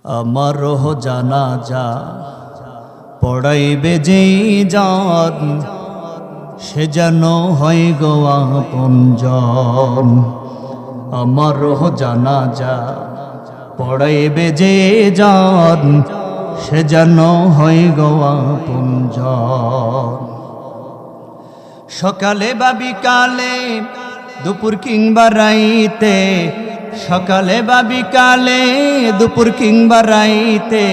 আমারও জানাজা পড়াইবে যেই জন, সে যেন হয় গো আপনজন। আমারও জানাজা পড়াইবে যে জন, সে যেন হয় গো আপনজন। সকালে বা বিকালে, দুপুর কিংবা রাইতে, সকালে বা বিকালে, দুপুর কিংবা রাইতে,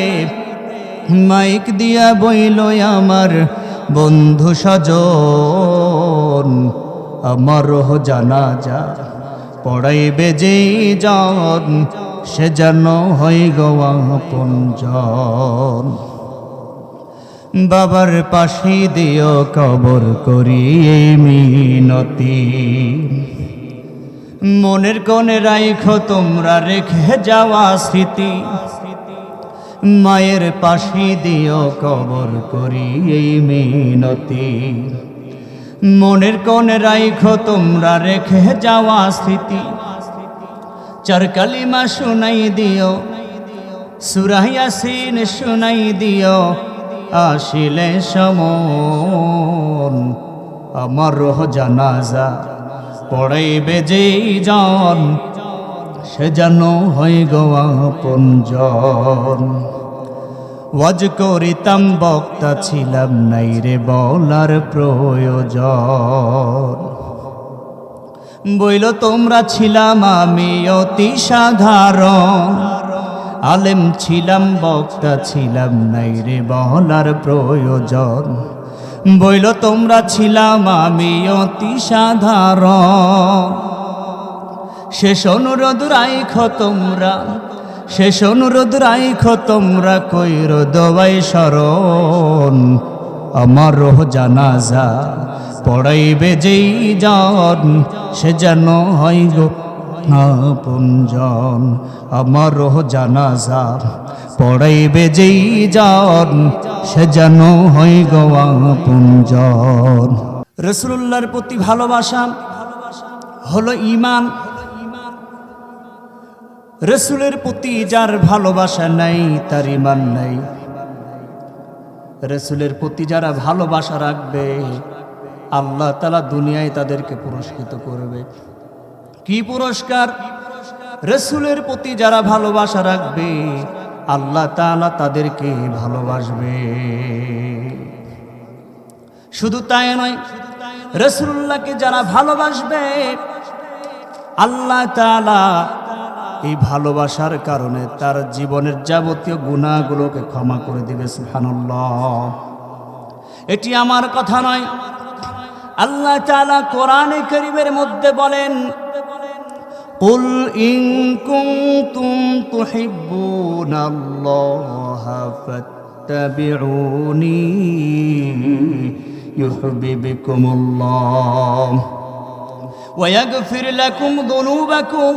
মাইক দিয়া বইল আমার বন্ধু স্বজন। আমারও জানাজা পড়াইবে যেই জন, সে যেন হয় গো আপনজন। বাবার পাশে দিও কবর করি এই মিনতি, মনের কোণে রাইখো তোমরা রেখে যাওয়া স্মৃতি। মায়ের পাশে দিও কবর করি এই মিনতি, মনের কোণে রাইখো তোমরা রেখে যাওয়া স্মৃতি। চার কালিমা শুনাই দিও, সূরা ইয়াসিন শুনাই দিও, আসিলে সমন। আমারও জানাজা পড়াইবে যেই জন, সে যেন হয় গো আপনজন। ওয়াজ করিতাম বক্তা ছিলাম নাই রে বলার প্রয়োজন। বইল তোমরা ছিলাম আমি অতি সাধারণ, আলেম ছিলাম বক্তা ছিলাম নাই রে বলার প্রয়োজন। বইল তোমরা ছিলাম আমি অতি সাধারণ। শেষ অনুরোধ রাইখো তোমরা, শেষ অনুরোধ রাইখো তোমরা, কইর দোয়াই শরণ। আমারও জানাজা পড়াইবে যেই জন, সে যেন হয় গো আপনজন। আমারও জানাজা পড়াইবে যেই জন, সে যেন হয় গো আপনজন। রাসূলুল্লাহর প্রতি ভালোবাসা হলো ঈমান। রাসূলের প্রতি যার ভালোবাসা নাই তার ঈমান নাই। রাসূলের প্রতি যারা ভালোবাসা রাখবে, আল্লাহ তাআলা দুনিয়ায় তাদেরকে পুরস্কৃত করবে। কি পুরস্কার? রাসূলের প্রতি যারা ভালোবাসা রাখবে, আল্লাহ তাআলা তাদেরকে ভালোবাসবে। শুধু তাই নয়, রাসূলুল্লাহকে যারা ভালোবাসবে, আল্লাহ তাআলা এই ভালোবাসার কারণে তার জীবনের যাবতীয় গুনাহগুলোকে ক্ষমা করে দিবে। সুবহানাল্লাহ। এটি আমার কথা নয়, আল্লাহ তাআলা কোরআনে কারীমের মধ্যে বলেন, কুল ইন কুনতুম তুহিব্বুনাল্লাহা ফাত্তাবিউনি ইউহিব্বুকুমুল্লাহ ওয়া ইয়াগফির লাকুম যুনুবাকুম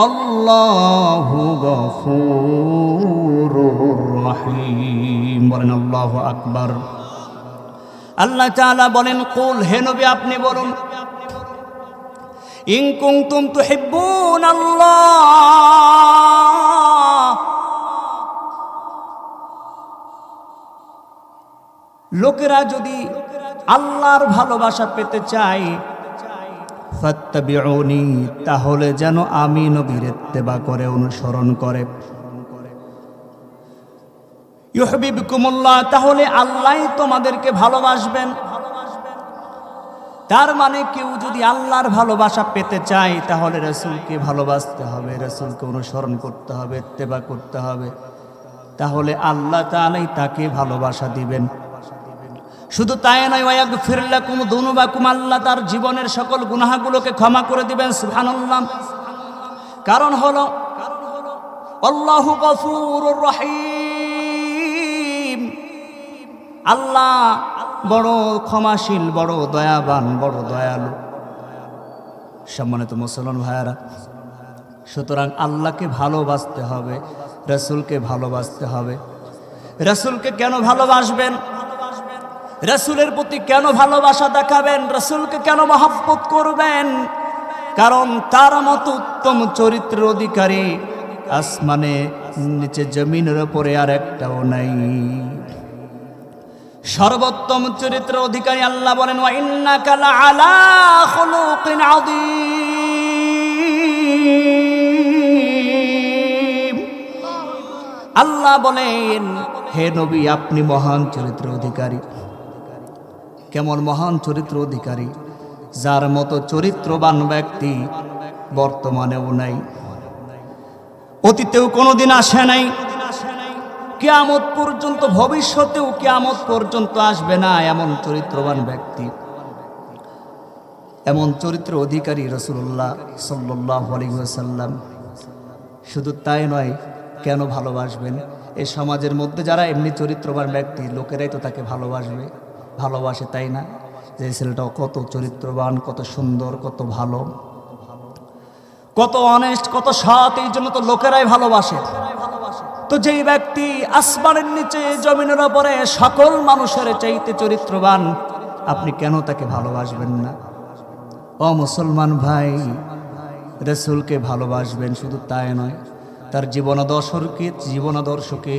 আল্লাহু গফুরুর রহিম। বলেন আল্লাহু আকবার। আল্লাহ তাআলা বলেন, কুল, হে নবী আপনি বলুন, ইন কুনতুম তুহিব্বুনাল্লাহ, লোকেরা যদি আল্লাহর ভালোবাসা পেতে চায়, ফাত্তাবিউনি, তাহলে যেন আমি নবীর ইত্তেবা করে, অনুসরণ করে। ইউহিব্বুকুমুল্লাহ, তাহলে আল্লাহ তোমাদেরকে ভালোবাসবেন। তার মানে কেউ যদি আল্লাহর ভালোবাসা পেতে চায়, তাহলে রাসূলকে ভালোবাসতে হবে, রাসূলকে অনুসরণ করতে হবে, ইত্তেবা করতে হবে। তাহলে আল্লাহ তাআলাই তাকে ভালোবাসা দিবেন। শুধু তাই নয়, ওয়া ইয়াগফির লাকুম যুনুবাকুম, আল্লাহ তার জীবনের সকল গুনাহগুলোকে ক্ষমা করে দিবেন। সুবহানাল্লাহ। কারণ হলো আল্লাহু গফুরুর রহিম, আল্লাহ বড় ক্ষমাশীল, বড় দয়াবান, বড় দয়ালু। সম্মানিত মুসলমান ভাইয়েরা, সুতরাং আল্লাহকে ভালোবাসতে হবে, রাসূলকে ভালোবাসতে হবে। রাসূলকে কেন ভালোবাসবেন? রাসূলের প্রতি কেন ভালোবাসা দেখাবেন? রাসূলকে কেন মহব্বত করবেন? কারণ তার মতো উত্তম চরিত্রের অধিকারী আসমানে নিচে জমিনের উপরে আর একটাও নাই। সর্বোত্তম চরিত্র অধিকারী আল্লাহ বলেন, ওয়া ইন্নাকা লাআলা খুলুকিন আযীম। আল্লাহ বলেন, হে নবী, আপনি মহান চরিত্র অধিকারী। কেমন মহান চরিত্র অধিকারী? যার মতো চরিত্রবান ব্যক্তি বর্তমানেও নাই, অতীতেও কোনোদিন আসে নাই, কিয়ামত পর্যন্ত, ভবিষ্যতেও কিয়ামত পর্যন্ত আসবে না এমন চরিত্রবান ব্যক্তি, এমন চরিত্র অধিকারী রাসূলুল্লাহ সাল্লাল্লাহু আলাইহি ওয়াসাল্লাম। শুধু তাই নয়, কেন ভালোবাসবেন? এই সমাজের মধ্যে যারা এমনি চরিত্রবান ব্যক্তি, লোকেরাই তো তাকে ভালোবাসে, তাই না? যে ছেলেটা কত চরিত্রবান, কত সুন্দর, কত ভালো, কত অনেস্ট, কত সৎ, এই জন্য তো লোকেরাই ভালোবাসে। তো যেই ব্যক্তি আসমানের নিচে জমিনের উপরে সকল মানুষের চাইতে চরিত্রবান, আপনি কেন তাকে ভালোবাসবেন না? ও মুসলমান ভাই, রাসূলকে ভালোবাসবেন, শুধু তাই নয়, তার জীবনাদর্শকে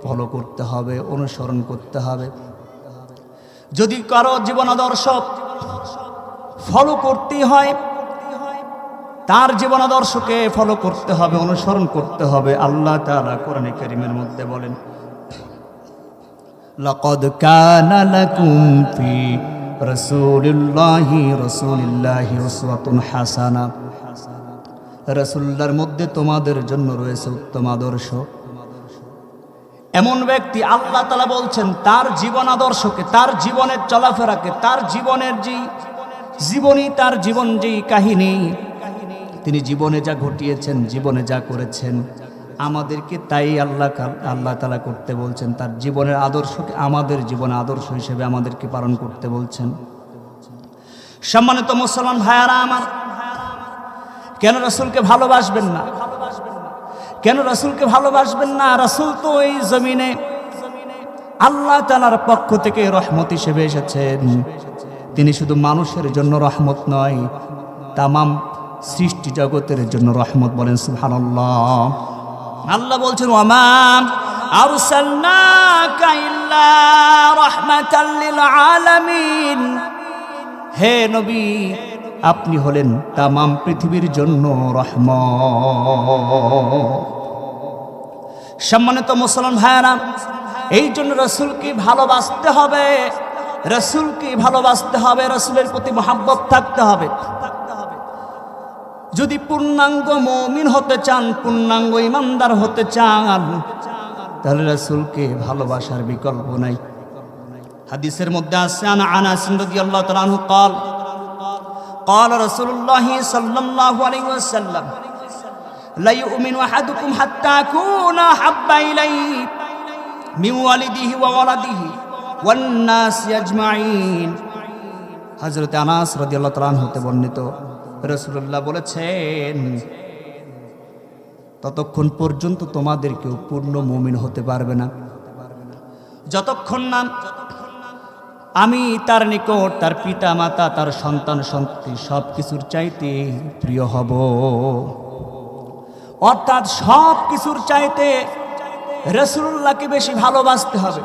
ফলো করতে হবে, অনুসরণ করতে হবে। যদি কারো জীবনাদর্শ ফলো করতে হয়, তার জীবনাদর্শকে ফলো করতে হবে, অনুসরণ করতে হবে। আল্লাহ তাআলা কোরআনে কারীমের মধ্যে বলেন, লাকাদ কানা লাকুম ফি রাসূলিল্লাহি উসওয়াতুন হাসানাহ। রাসূলুল্লাহর মধ্যে তোমাদের জন্য রয়েছে উত্তম আদর্শ। এমন ব্যক্তি, আল্লাহ তাআলা বলছেন, তার জীবন আদর্শকে, তার জীবনের চলাফেরাকে, তার জীবনের যে জীবনী, তার জীবন যেই কাহিনী, তিনি জীবনে যা ঘটিয়েছেন, জীবনে যা করেছেন, আমাদেরকে তাই আল্লাহ তাআলা করতে বলছেন। তার জীবনের আদর্শকে আমাদের জীবনে আদর্শ হিসেবে আমাদেরকে পালন করতে বলছেন। সম্মানিত মুসলমান ভাইয়ারা আমার, কেন রাসূলকে ভালোবাসবেন না? কেন রাসূলকে ভালোবাসবেন না? রাসূল তো এই জমিনে আল্লাহ তাআলার পক্ষ থেকে রহমত হিসেবে এসেছেন। তিনি শুধু মানুষের জন্য রহমত নয়, তামাম সৃষ্টি জগতের জন্য রহমত। বলেন সুবহানাল্লাহ। আল্লাহ বলছেন, ওয়ামা আরসালনাকা ইল্লা রাহমাতাল লিল আলামিন। হে নবী, আপনি হলেন তামাম পৃথিবীর জন্য রহমত। সম্মানিত মুসলমান ভাইয়েরা, এই জন্য রাসূলকে ভালোবাসতে হবে, রাসূলকে ভালোবাসতে হবে, রাসূলের প্রতি মহব্বত থাকতে হবে। যদি পূর্ণাঙ্গ মুমিন হতে চান, পূর্ণাঙ্গ ঈমানদার হতে চান, তাহলে রাসূলকে ভালোবাসার বিকল্প নাই। হাদিসের মধ্যে আছে, আনাস রাদিয়াল্লাহু তাআলা আনহু قال قال رسول الله صلى الله عليه وسلم لا يؤمن احدكم حتى اكون احب اليه من والده وولده والناس اجمعين। হযরত আনাস রাদিয়াল্লাহু তাআলা আনহু হতে বর্ণিত, রাসূলুল্লাহ বলেছেন, ততক্ষণ পর্যন্ত তোমাদের কেউ পূর্ণ মুমিন হতে পারবে না, যতক্ষণ না আমি তার নিকট তার পিতা মাতা, তার সন্তান সন্ততি সব কিছুর চাইতে প্রিয় হব। অর্থাৎ সব কিছুর চাইতে রাসূলুল্লাহকে বেশি ভালোবাসতে হবে,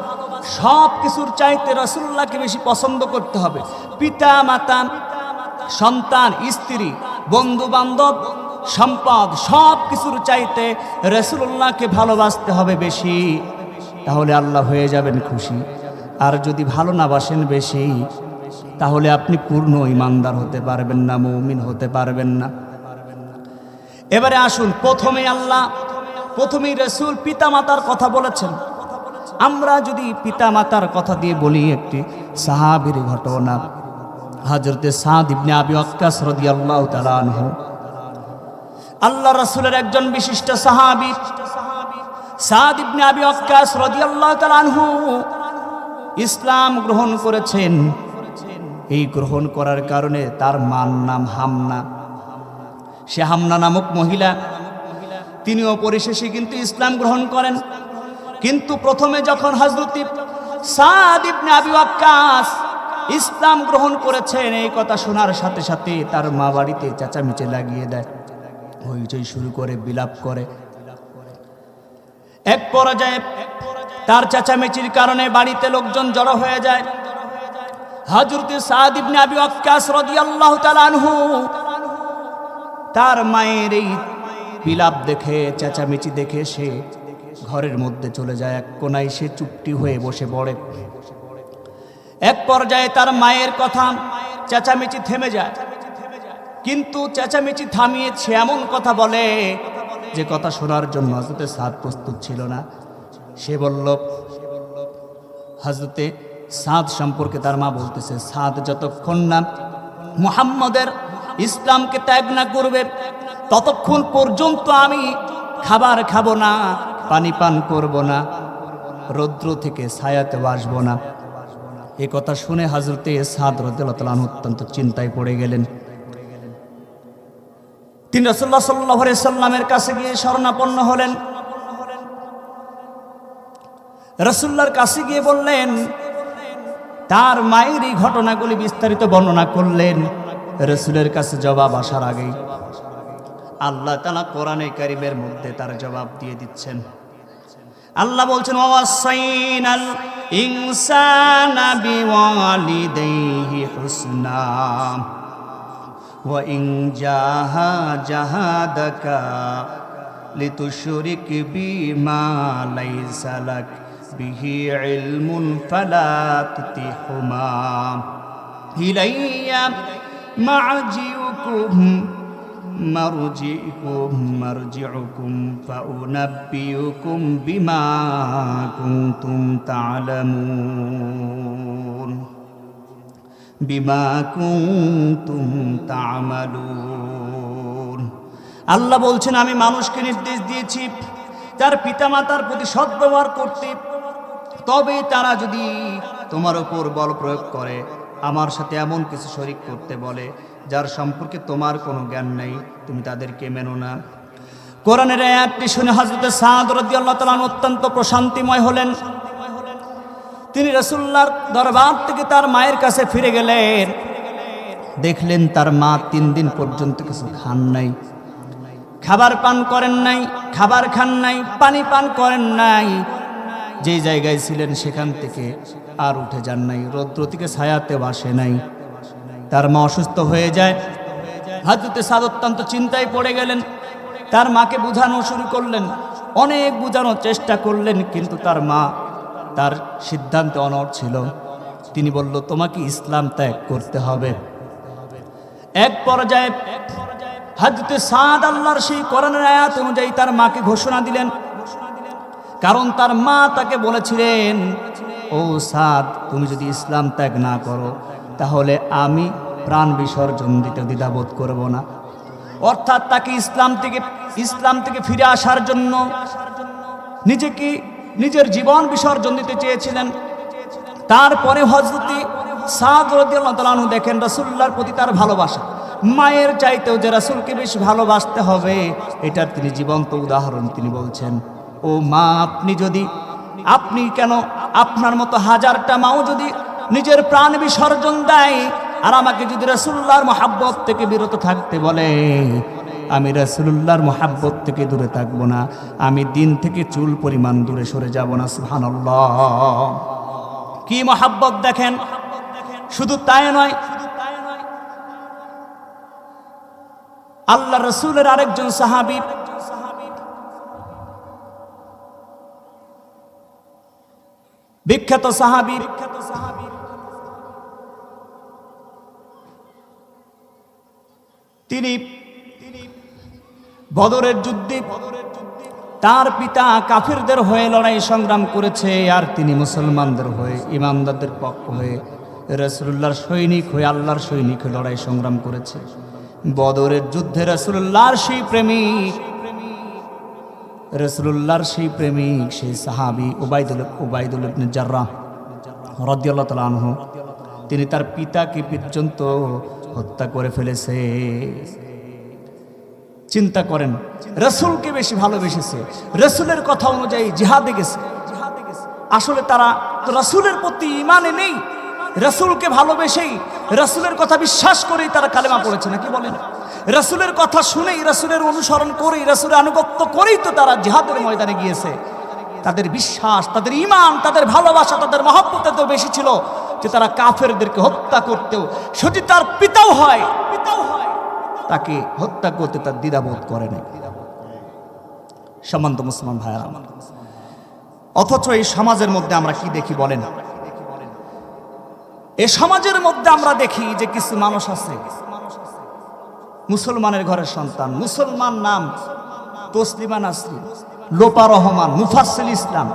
সব কিছুর চাইতে রাসূলুল্লাহকে বেশি পছন্দ করতে হবে। পিতা মাতা, সন্তান, স্ত্রী, বন্ধু বান্ধব, সম্পদ, সব কিছুর চাইতে রাসূলুল্লাহকে ভালোবাসতে হবে বেশি, তাহলে আল্লাহ হয়ে যাবেন খুশি। আর যদি ভালো না বাসেন বেশি, তাহলে আপনি পূর্ণ ঈমানদার হতে পারবেন না, মুমিন হতে পারবেন না। এবারে আসুন, প্রথমেই রাসূল পিতামাতার কথা বলেছেন। আমরা যদি পিতামাতার কথা দিয়ে বলি, একটি সাহাবীর ঘটনা, হযরতে সাদ ইবনে আবি ওয়াক্কাস রাদিয়াল্লাহু তাআলা আনহু, আল্লাহ রাসূলের একজন বিশিষ্ট সাহাবী সাদ ইবনে আবি ওয়াক্কাস রাদিয়াল্লাহু তাআলা আনহু ইসলাম গ্রহণ করেছেন। এই গ্রহণ করার কারণে তার মার নাম হামনা। সে হামনা নামক মহিলা, তিনিও পরিশেষে কিন্তু ইসলাম গ্রহণ করেন। কিন্তু প্রথমে যখন হযরত সাদ ইবনে আবি ওয়াক্কাস ইসলাম গ্রহণ করেছেন, এই কথা শোনার সাথে সাথে তার মা বাড়িতে চেঁচামেচি লাগিয়ে দেয়, হইচই শুরু করে, বিলাপ করে। এক পর্যায়ে তার চেঁচামেচির কারণে বাড়িতে লোকজন জড়ো হয়ে যায়। হযরত সাদ ইবনে আবি ওয়াক্কাস রাদিয়াল্লাহু তাআলা আনহু তার মায়ের এই বিলাপ দেখে, চেঁচামেচি দেখে সে ঘরের মধ্যে চলে যায়। এক কোনায় সে চুপটি হয়ে বসে পড়ে। এক পর্যায়ে তার মায়ের কথা, চেঁচামেচি থেমে যায়, কিন্তু চেঁচামেচি থামিয়ে সে এমন কথা বলে যে কথা শোনার জন্য হযরতে সাদ প্রস্তুত ছিল না। সে বলল, হযরতে সাদ সম্পর্কে তার মা বলতেছে, সাদ যতক্ষণ না মুহাম্মদের ইসলামকে ত্যাগ না করবে ততক্ষণ পর্যন্ত আমি খাবার খাবো না, পানি পান করব না, রৌদ্র থেকে ছায়াতে আসবো না। এ কথা শুনে হযরতে সাদ রাদিয়াল্লাহু তাআলা অত্যন্ত চিন্তায় পড়ে গেলেন। তিনি রাসূলুল্লাহ সাল্লাল্লাহু আলাইহি সাল্লামের কাছে গিয়ে শরণাপন্ন হলেন। রাসূলুল্লাহর কাছে গিয়ে বললেন, তার মায়ের এই ঘটনাগুলি বিস্তারিত বর্ণনা করলেন। রাসূলের কাছে জবাব আসার আগেই আল্লাহ তাআলা কোরআনে কারীমের মধ্যে তার জবাব দিয়ে দিচ্ছেন। আল্লাহ বলছেন, ওয়াসাইনাল ইনসানা বিওয়ালিদাইহি হুসনা ওয়া ইন জাহাদাকা লিতুশরিক বিমা লাইসা লাক বিহি ইলমুন ফালা তুতিহুমা ইলাইয়া মারজিউকুম ফাউনাব্বিউকুম বিমা কুনতুম তা'মালুন। আল্লাহ বলছেন, আমি মানুষকে নির্দেশ দিয়েছি তার পিতামাতার প্রতি সদ্ব্যবহার করতে, তবে তারা যদি তোমার উপর বল প্রয়োগ করে, আমার সাথে এমন কিছু শরীক করতে বলে যার সম্পর্কে তোমার কোনো জ্ঞান নেই, তুমি তাদেরকে মেনো না। কোরআনের আয়াতটি শুনে হযরত সাদ রাদিয়াল্লাহু তাআলা অত্যন্ত প্রশান্তিময় হলেন। তিনি রাসূলুল্লাহর দরবার থেকে তার মায়ের কাছে ফিরে গেলেন। দেখলেন তার মা 3 দিন পর্যন্ত কিছু খান নাই, খাবার পান করেন নাই, খাবার খান নাই, পানি পান করেন নাই। যে জায়গায় ছিলেন সেখান থেকে আর উঠে যান নাই, রৌদ্র থেকে ছায়াতে বসে নাই। তার মা অসুস্থ হয়ে যায়। হযরত সাদ অত্যন্ত চিন্তায় পড়ে গেলেন। তার মাকে বোঝানো শুরু করলেন, অনেক বোঝানোর চেষ্টা করলেন, কিন্তু তার মা তার সিদ্ধান্তে অনড় ছিল। তিনি বলল, তোমাকে ইসলাম ত্যাগ করতে হবে। এক পর্যায়ে হযরত সাদ আল্লাহর সেই কোরআনের আয়াত অনুযায়ী তার মাকে ঘোষণা দিলেন। কারণ তার মা তাকে বলেছিলেন, ও সাদ, তুমি যদি ইসলাম ত্যাগ না করো তাহলে আমি প্রাণ বিসর্জন দিতে দ্বিধাবোধ করব না। অর্থাৎ তাকে ইসলাম থেকে ফিরে আসার জন্য নিজের জীবন বিসর্জন দিতে চেয়েছিলেন। তারপরে হযরত সাদ রাদিয়াল্লাহু তাআলা আনহু দেখেন রাসূলুল্লাহর প্রতি তার ভালোবাসা, মায়ের চাইতেও যে রাসূলকে বেশি ভালোবাসতে হবে এটার তিনি জীবন্ত উদাহরণ তিনি বলছেন। ও মা, আপনি কেন আপনার মতো হাজারটা মাও যদি নিজের প্রাণ বিসর্জন দেয় আর আমাকে যদি রাসূলুল্লাহর মহব্বত থেকে বিরত থাকতে বলে, আমি রাসূলুল্লাহর মহব্বত থেকে দূরে থাকবো না, আমি দিন থেকে চুল পরিমাণ দূরে সরে যাব না। সুবহানাল্লাহ, কি মহব্বত দেখেন! শুধু তাই নয়, আল্লাহ রাসূলের আরেকজন সাহাবী বিখ্যাত সাহাবী তিনি বদরের যুদ্ধে তার পিতা কাফিরদের হয়ে লড়াই সংগ্রাম করেছে, আর তিনি মুসলমানদের হয়ে, ইমানদারদের পক্ষ হয়ে, রাসূলুল্লাহর সৈনিক হয়ে, আল্লাহর সৈনিক হয়ে লড়াই সংগ্রাম করেছে। বদরের যুদ্ধে রাসূলুল্লাহর সেই প্রেমিক সেই সাহাবী উবাইদুল ইবনে জাররাহ রাদিয়াল্লাহু তাআলা আনহু, তিনি তার পিতাকে পর্যন্ত হত্যা করে ফেলেছে। চিন্তা করেন, রাসূলকে বেশি ভালোবেসেছে, রাসূলের কথা অনুযায়ী জিহাদে গেছে। আসলে তারা রাসূলের প্রতি ঈমানে নেই, রাসূলকে ভালোবেসেই, রাসূলের কথা বিশ্বাস করেই তারা কালেমা পড়েছে, নাকি বলেন? রাসূলের কথা শুনেই, রাসূলের অনুসরণ করেই, রাসূলের আনুগত্য করেই তো তারা জিহাদের ময়দানে গিয়েছে। তাদের বিশ্বাস, তাদের ঈমান, তাদের ভালোবাসা, তাদের মহব্বত এত বেশি ছিল যে তারা কাফেরদেরকে হত্যা করতেও, যদি তার পিতাও হয় তাকে হত্যা করতে তার দ্বিধাবোধ করে নাই। সম্মানিত মুসলমান ভাইরা, অথচ এই সমাজের মধ্যে আমরা কি দেখি বলেন? এই সমাজের মধ্যে আমরা দেখি যে কিছু মানুষ আছে, মুসলমানের ঘরের সন্তান, মুসলমান নাম তসলিমা নাসরিন, লোপা রহমান, মুফাসসিল ইসলাম,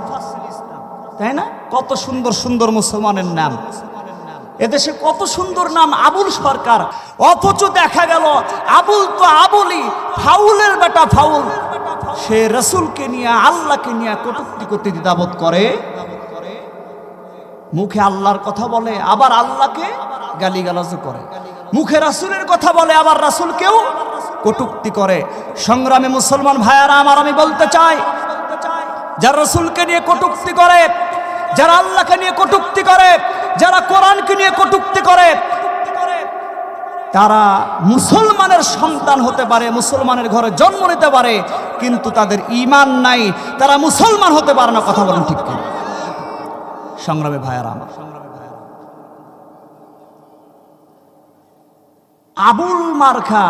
তাই না? কত সুন্দর সুন্দর মুসলমানের নাম, এদেশে কত সুন্দর নাম, আবুল সরকার। অথচ দেখা গেল আবুল তো আবুলই, ফাউলের বেটা ফাউল, সে রাসূলকে নিয়ে, আল্লাহকে নিয়ে কটূক্তি করতে দ্বিধাবোধ করে। মুখে আল্লাহর কথা বলে, আবার আল্লাহকে গালিগালাজ করে। মুখে রাসূলের কথা বলে, আবার রাসূলকেও কটূক্তি করে। সংগ্রামী মুসলমান ভাইয়ারা আমার, আমি বলতে চাই, যারা রাসূলকে নিয়ে কটূক্তি করে, যারা আল্লাহকে নিয়ে কটূক্তি করে, যারা কোরআনকে নিয়ে কটূক্তি করে, তারা মুসলমানের সন্তান হতে পারে, মুসলমানের ঘরে জন্ম নিতে পারে, কিন্তু তাদের ঈমান নাই, তারা মুসলমান হতে পারে না। কথা বলেন ঠিক কিনা? সংগ্রামী ভাইয়ারা আমার, আবুল মার্খা,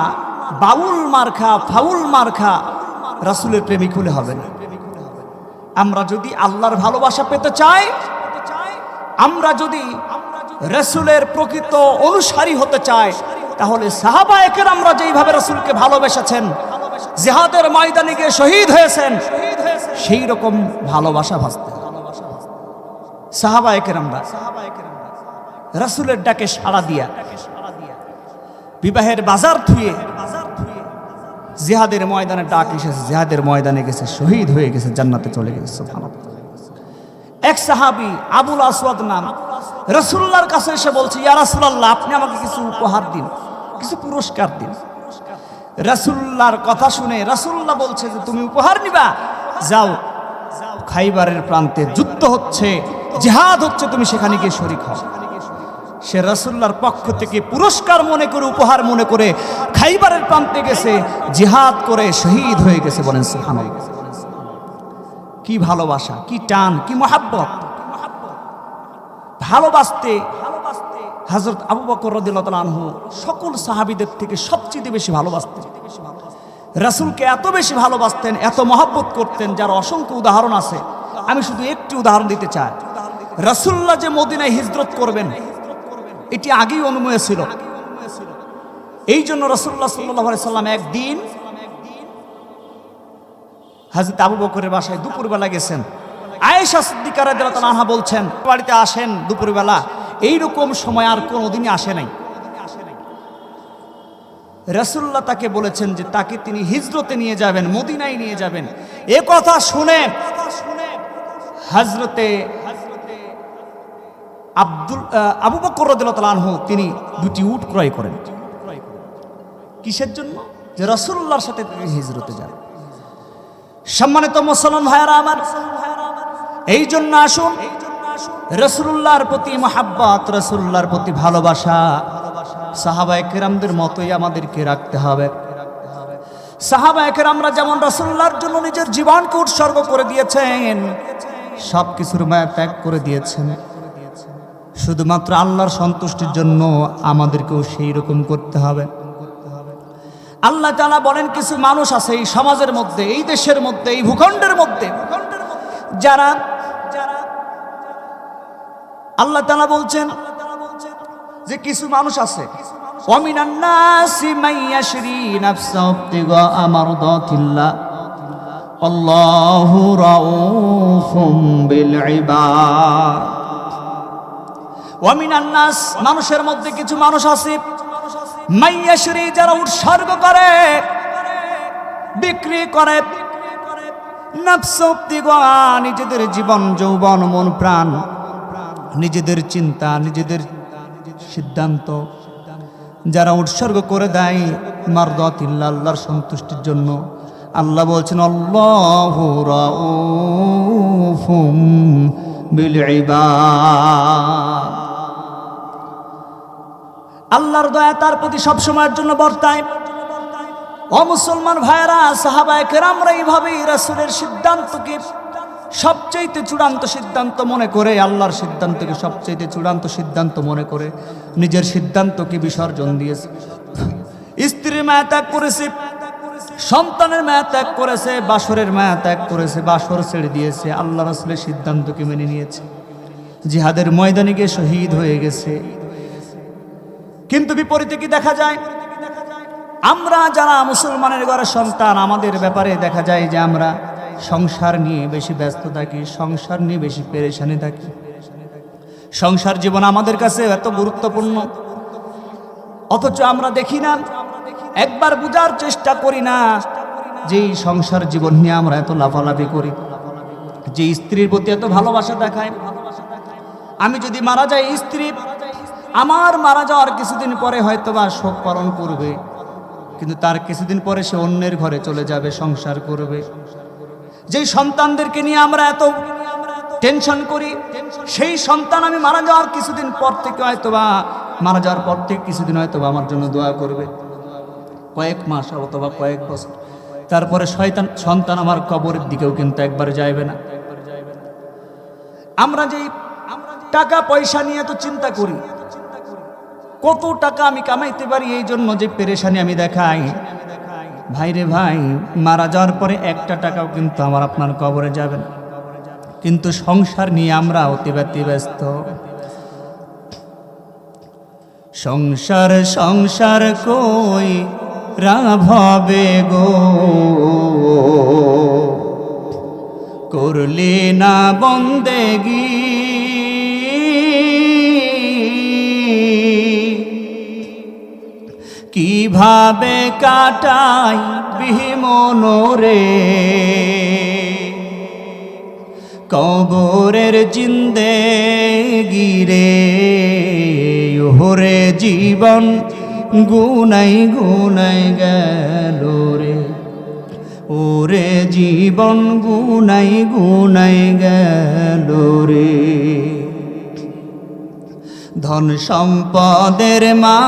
বাউল মার্খা, ফাউল মার্খা রাসূলের প্রেমিক হলে হবে না। আমরা যদি আল্লাহর ভালোবাসা পেতে চাই, আমরা যদি রাসূলের প্রকৃত অনুসারী হতে চাই, তাহলে সাহাবায়ে কেরামরা যেইভাবে রাসূলকে ভালোবেসেছেন, জিহাদের ময়দানে গিয়ে শহীদ হয়েছেন, সেই রকম ভালোবাসা ভাসতে হবে। সাহাবায়ে কেরামরা রাসূলের ডাকে সাড়া দিয়া, বিবাহের বাজার থুয়ে জিহাদের ময়দানে ডাক এসেছে, জিহাদের ময়দানে গেছে, শহীদ হয়ে গেছে, জান্নাতে চলে গেছে। সুবহানাল্লাহ। এক সাহাবী আবুল আসওয়াদ নাম, রাসূলুল্লাহর কাছে এসে বলছে, ইয়া রাসূলুল্লাহ, আপনি আমাকে কিছু উপহার দিন, কিছু পুরস্কার দিন। রাসূলুল্লাহর কথা শুনে রাসূলুল্লাহ বলছে যে তুমি উপহার নিবা, যাও, খাইবারের প্রান্তে যুদ্ধ হচ্ছে, জিহাদ হচ্ছে, তুমি সেখানে গিয়ে শরীক হও। সে রাসূলুল্লাহর পক্ষ থেকে পুরস্কার মনে করে, উপহার মনে করে খাইবারের প্রান্তে গেছে, জিহাদ করে শহীদ হয়ে গেছে। বলেন সুবহানাল্লাহ। কি ভালোবাসা, কি টান, কি মহাব্বত! ভালোবাসতে হযরত আবু বকর রাদিয়াল্লাহু তাআলা আনহু সকল সাহাবীদের থেকে সবচেয়ে বেশি ভালোবাসতেন। রাসূলকে এত বেশি ভালোবাসতেন, এত মহব্বত করতেন, যার অসংখ্য উদাহরণ আছে। আমি শুধু একটি উদাহরণ দিতে চাই। রাসূলুল্লাহ যে মদিনায় হিজরত করবেন, এটি আগেই অনুমেয় ছিল। এই জন্য রাসূলুল্লাহ সাল্লাল্লাহু আলাইহি সাল্লাম একদিন হযরত আবু বকরের বাসায় দুপুরবেলা গেছেন। আয়েশা সিদ্দিকা রাদিয়াল্লাহু তাআলা আনহা বলছেন, বাড়িতে আসেন দুপুরবেলা, এইরকম সময় আর কোনোদিনই আসে নাই। রাসূলুল্লাহ তাকে বলেছেন যে তাকে তিনি হিজরতে নিয়ে যাবেন, মদিনায় নিয়ে যাবেন। এ কথা শুনে হযরতে আবু বকর রাদিয়াল্লাহু তাআলা আনহু তিনি দুটি উট ক্রয় করেন। কিসের জন্য? যে রাসূলুল্লাহর সাথে তিনি হিজরতে যান। সম্মানিত মুসলমান ভাইরা আমার, এই জন্য আসুন রাসূলুল্লাহর প্রতি মহব্বত, রাসূলুল্লাহর প্রতি ভালোবাসা সাহাবায়ে কেরামদের মতোই আমাদেরকে রাখতে হবে। সাহাবায়ে কেরামরা যেমন রাসূলুল্লাহর জন্য নিজের জীবনকে উৎসর্গ করে দিয়েছেন, সব কিছুর মায়া ত্যাগ করে দিয়েছেন, শুধুমাত্র আল্লাহর সন্তুষ্টির জন্য আমাদেরকেও সেই রকম করতে হবে। আল্লাহ তাআলা বলেন, কিছু মানুষ আছে এই সমাজের মধ্যে, এই দেশের মধ্যে, এই ভূখণ্ডের মধ্যে, যারা আল্লাহ তাআলা বলছেন যে কিছু মানুষ আছে, ওয়ামিনান নাসি মাইয়াশরি নাফসাহু ইবতিগা মারদাতিল্লাহ আল্লাহু রাউফুম বিল ইবাদ। ওয়ামিনান নাস, মানুষের মধ্যে কিছু মানুষ আছে, মাইয়াশরি, যারা উৎসর্গ করে, বিক্রি করে, নাফসাহু ইবতিগা, নিজেদের জীবন, যৌবন, মন প্রাণ, নিজেদের চিন্তা, নিজেদের সিদ্ধান্ত যারা উৎসর্গ করে দেয় মারদাতিল্লাহ, আল্লাহর সন্তুষ্টির জন্য। আল্লাহ বলছেন, আল্লাহু রাউফুম বিল ইবাদ। আল্লাহর দয়া তার প্রতি সবসময়ের জন্য বর্তায়। ও মুসলমান ভাইরা, সাহাবায়ে কেরামরা এইভাবেই রাসূলের সিদ্ধান্তকে, সবচেয়ে চূড়ান্ত সিদ্ধান্ত মনে করে, আল্লাহর সিদ্ধান্তকে সবচেয়ে চূড়ান্ত সিদ্ধান্ত মনে করে নিজের সিদ্ধান্তকে বিসর্জন দিয়েছে। স্ত্রীর মায়া ত্যাগ করেছে, সন্তানের মায়া ত্যাগ করেছে, বাসরের মায়া ত্যাগ করেছে, বাসর ছেড়ে দিয়েছে, আল্লাহ রাসূলের সিদ্ধান্তকে মেনে নিয়েছে, জিহাদের ময়দানে গিয়ে শহীদ হয়ে গেছে। কিন্তু বিপরীতে কি দেখা যায়? আমরা যারা মুসলমানের ঘরের সন্তান, আমাদের ব্যাপারে দেখা যায় যে আমরা সংসার নিয়ে বেশি ব্যস্ত থাকি, সংসার নিয়ে বেশি পেরেশানি থাকি। সংসার জীবন আমাদের কাছে এত গুরুত্বপূর্ণ, অথচ আমরা দেখি না, একবার বোঝার চেষ্টা করি না যে এই সংসার জীবন নিয়ে আমরা এত লাফালাফি করি, যে স্ত্রীর প্রতি এত ভালোবাসা দেখায়। আমি যদি মারা যাই, স্ত্রী আমার মারা যাওয়ার কিছুদিন পরে হয়তোবা শোক পালন করবে, কিন্তু তার কিছুদিন পরে সে অন্যের ঘরে চলে যাবে, সংসার করবে। যেই সন্তানদেরকে নিয়ে আমরা এত টেনশন করি, সেই সন্তান আমি মারা যাওয়ার কিছুদিন পর থেকে হয়তোবা, মারা যাওয়ার পর থেকে কিছুদিন হয়তোবা আমার জন্য দোয়া করবে, কয়েক মাস অথবা কয়েক বছর। তারপরে সন্তান আমার কবরের দিকেও কিন্তু একবার যাইবে না। আমরা যেই টাকা পয়সা নিয়ে তো চিন্তা করি, কত টাকা আমি কামাইতে পারি, এই জন্য যে পেরেশানি আমি দেখাই, ভাইরে ভাই, মারা যাওয়ার পরে একটা টাকাও কিন্তু আমার আপনার কবরে যাবে না। কিন্তু সংসার নিয়ে আমরা অতিবাতি ব্যস্ত। সংসার সংসার কই রাভবে গো, করলে না বন্দেগি, কিভাবে কাটাই বিমনরে, কবরের জিন্দেগি রে, ওরে জীবন গুনাই গুনাই গেল রে, ওরে জীবন গুনাই গুনাই গেল রে। ধন সম্পদের মা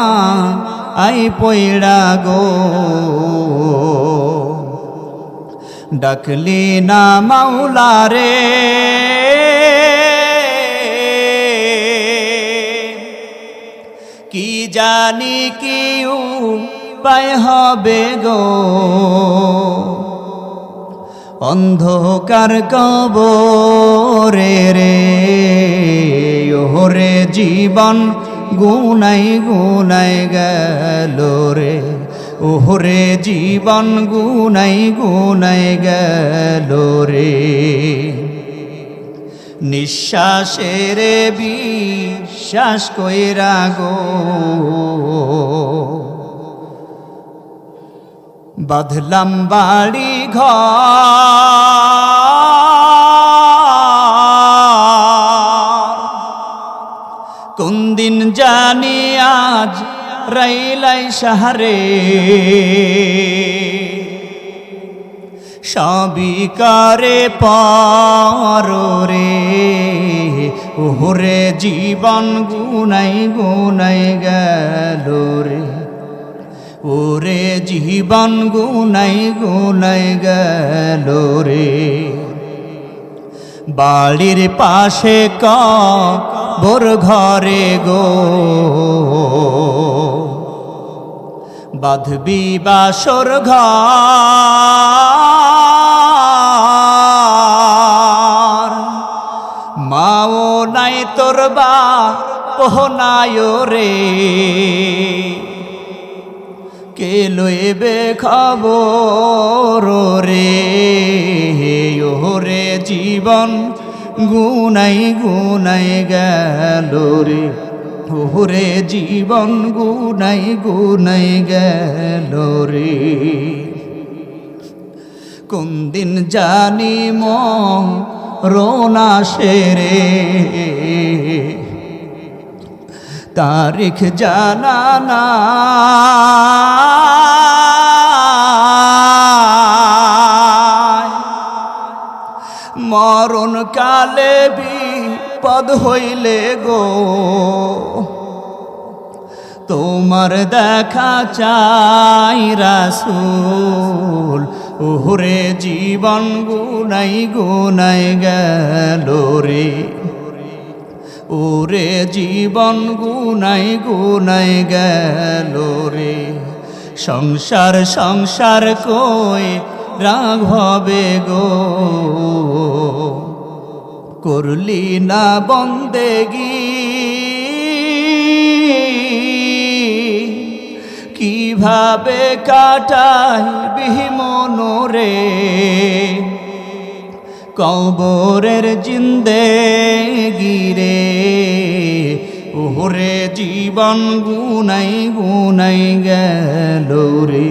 আই পয়ড়া গো, ডাকলি না মাওলা রে, কি জানি কি উপায় হবে গো, অন্ধকার কবরে রে, ওরে জীবন গুনাই গুনাই গেল রে, ওরে জীবন গুনাই গুনাই গেল রে। নিঃশ্বাসের বিশ্বাস কইরা গো, বাঁধলাম বাড়ি ঘর, কোন দিন জানি আজ রাইলাই শহরে, সবই করে পর রে, ওরে জীবন গুনাই গুনাই গেল রে, ওরে জীবন গুনাই গুনাই গেল রে। বাড়ির পাশে কবর ঘরে গো, বাঁধবি বাসর ঘর, মাও নাই তোর বাপ নাই রে, কে লইবে খবর রে, ওরে জীবন গুনাই গুনাই গেল রে, ওরে জীবন গুনাই গুনাই গেল রে। কোন দিন জানি মরণ আসে রে, তারিখ জানা নাই, মরণ কালে বিপদ হইলে গো, তোমার দেখা চাই রাসূল, ওরে জীবন গুনাই গুনাই গেল রে, ওরে জীবন গুনাই গুনাই গেল রে। সংসার সংসার কই রাগ হবে গো, করলি না বন্দেগি, কিভাবে কাটাইবি মনরে, কবরের জিন্দেগি রে। ওরে জীবন গুনাই গুনাই গেল রে,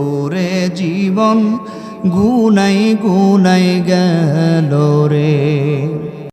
ওরে জীবন গুনাই গুনাই গেল রে।